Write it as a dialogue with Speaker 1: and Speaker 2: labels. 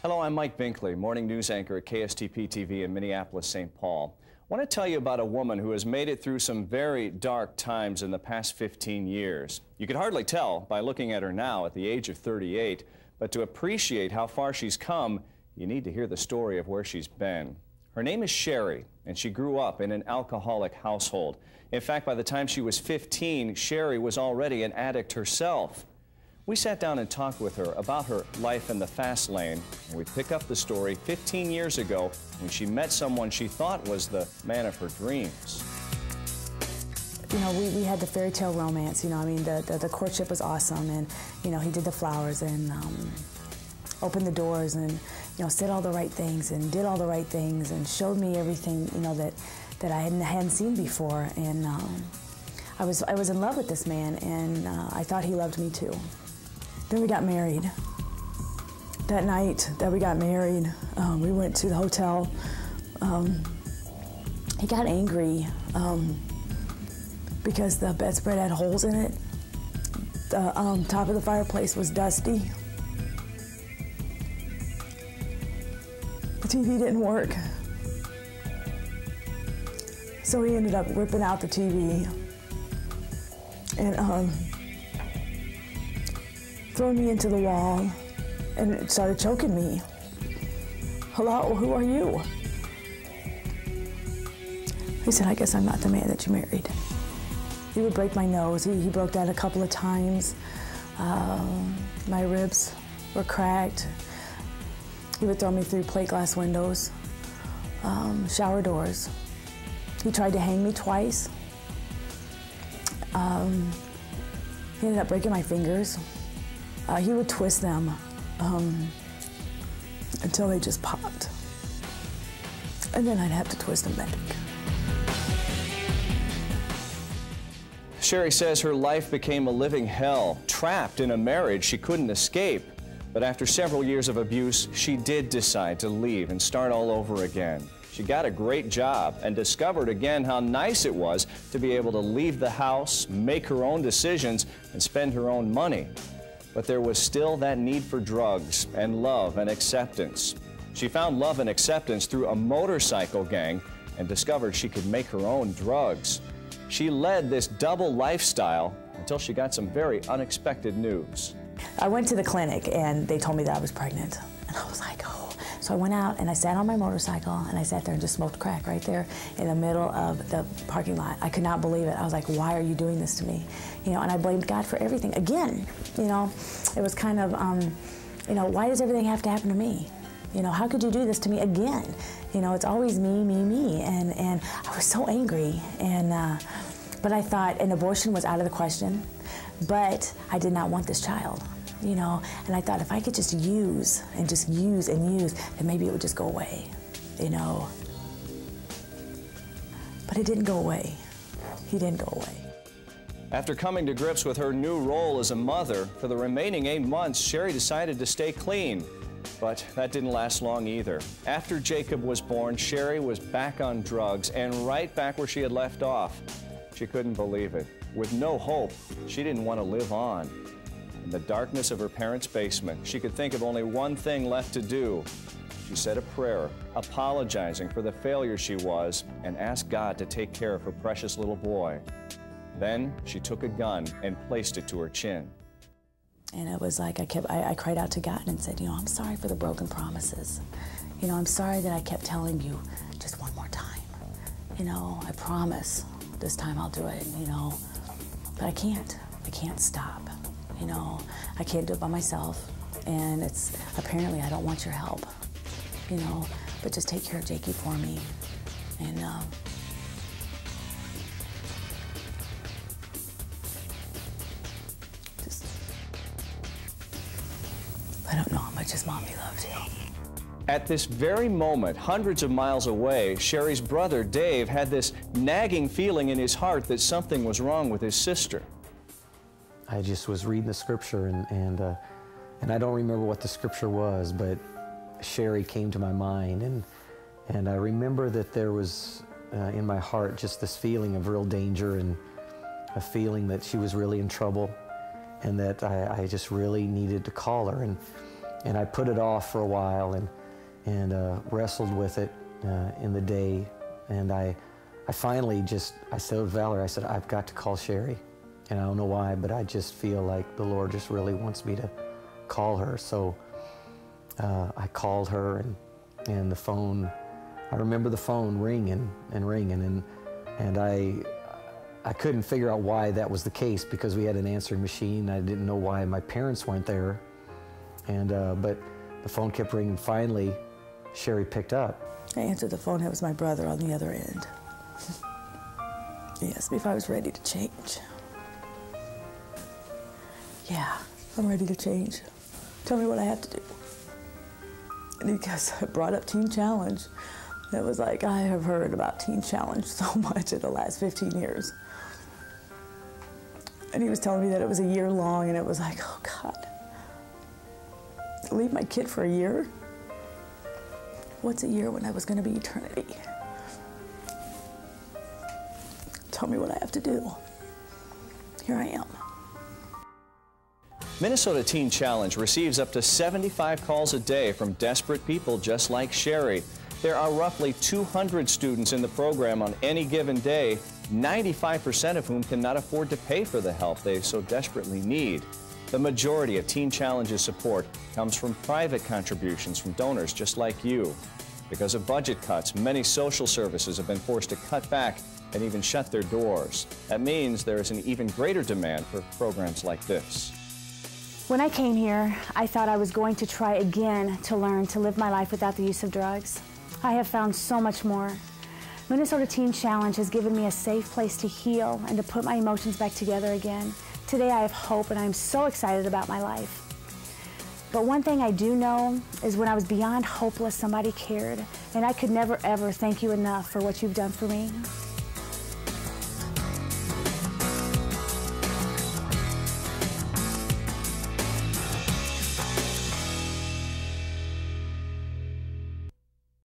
Speaker 1: Hello, I'm Mike Binkley, morning news anchor at KSTP-TV in Minneapolis, St. Paul. I want to tell you about a woman who has made it through some very dark times in the past 15 years. You could hardly tell by looking at her now at the age of 38, but to appreciate how far she's come, you need to hear the story of where she's been. Her name is Sherri, and she grew up in an alcoholic household. In fact, by the time she was 15, Sherri was already an addict herself. We sat down and talked with her about her life in the fast lane, and we pick up the story 15 years ago when she met someone she thought was the man of her dreams.
Speaker 2: You know, we had the fairy tale romance, you know, I mean, the courtship was awesome, and, you know, he did the flowers and opened the doors and, you know, said all the right things and did all the right things and showed me everything, you know, that I hadn't seen before, and I was in love with this man, and I thought he loved me too. Then we got married. That night that we got married, we went to the hotel. He got angry because the bedspread had holes in it. The top of the fireplace was dusty. The TV didn't work. So he ended up whipping out the TV and throwing me into the wall and started choking me. Hello, who are you? He said, I guess I'm not the man that you married. He would break my nose. He broke that a couple of times. My ribs were cracked. He would throw me through plate glass windows, shower doors. He tried to hang me twice. He ended up breaking my fingers. He would twist them until they just popped. And then I'd have to twist them back.
Speaker 1: Sherri says her life became a living hell, trapped in a marriage she couldn't escape. But after several years of abuse, she did decide to leave and start all over again. She got a great job and discovered again how nice it was to be able to leave the house, make her own decisions, and spend her own money. But there was still that need for drugs and love and acceptance. She found love and acceptance through a motorcycle gang and discovered she could make her own drugs. She led this double lifestyle until she got some very unexpected news.
Speaker 2: I went to the clinic and they told me that I was pregnant. And I was like, oh. So I went out and I sat on my motorcycle and I sat there and just smoked crack right there in the middle of the parking lot. I could not believe it. I was like, why are you doing this to me? You know, and I blamed God for everything. Again, you know, it was kind of, you know, why does everything have to happen to me? You know, how could you do this to me again? You know, it's always me, me, me. And I was so angry. And, but I thought an abortion was out of the question, but I did not want this child. You know, and I thought if I could just use and just use and use, then maybe it would just go away, you know. But it didn't go away. He didn't go away.
Speaker 1: After coming to grips with her new role as a mother, for the remaining 8 months, Sherri decided to stay clean. But that didn't last long either. After Jacob was born, Sherri was back on drugs and right back where she had left off. She couldn't believe it. With no hope, she didn't want to live on. In the darkness of her parents' basement, she could think of only one thing left to do. She said a prayer, apologizing for the failure she was, and asked God to take care of her precious little boy. Then she took a gun and placed it to her chin.
Speaker 2: And it was like I cried out to God and said, you know, I'm sorry for the broken promises. You know, I'm sorry that I kept telling you just one more time. You know, I promise this time I'll do it, you know, but I can't stop. You know, I can't do it by myself, and it's apparently I don't want your help, you know, but just take care of Jakey for me, and just I don't know how much his mommy loves you.
Speaker 1: At this very moment, hundreds of miles away, Sherri's brother, Dave, had this nagging feeling in his heart that something was wrong with his sister.
Speaker 3: I just was reading the scripture, and I don't remember what the scripture was, but Sherri came to my mind, and I remember that there was in my heart just this feeling of real danger and a feeling that she was really in trouble, and that I just really needed to call her. And I put it off for a while and wrestled with it in the day. And I finally I said to Valerie, I said, I've got to call Sherri. And I don't know why, but I just feel like the Lord just really wants me to call her. So I called her, and the phone, I remember the phone ringing and ringing, and I couldn't figure out why that was the case, because we had an answering machine. I didn't know why my parents weren't there. And but the phone kept ringing. Finally, Sherri picked up.
Speaker 2: I answered the phone. It was my brother on the other end. He asked me if I was ready to change. Yeah, I'm ready to change. Tell me what I have to do. And because I brought up Teen Challenge, it was like, I have heard about Teen Challenge so much in the last 15 years. And he was telling me that it was a year long, and it was like, oh God, leave my kid for a year? What's a year when I was going to be eternity? Tell me what I have to do. Here I am.
Speaker 1: Minnesota Teen Challenge receives up to 75 calls a day from desperate people just like Sherri. There are roughly 200 students in the program on any given day, 95% of whom cannot afford to pay for the help they so desperately need. The majority of Teen Challenge's support comes from private contributions from donors just like you. Because of budget cuts, many social services have been forced to cut back and even shut their doors. That means there is an even greater demand for programs like this.
Speaker 4: When I came here, I thought I was going to try again to learn to live my life without the use of drugs. I have found so much more. Minnesota Teen Challenge has given me a safe place to heal and to put my emotions back together again. Today I have hope, and I am so excited about my life. But one thing I do know is when I was beyond hopeless, somebody cared, and I could never ever thank you enough for what you've done for me.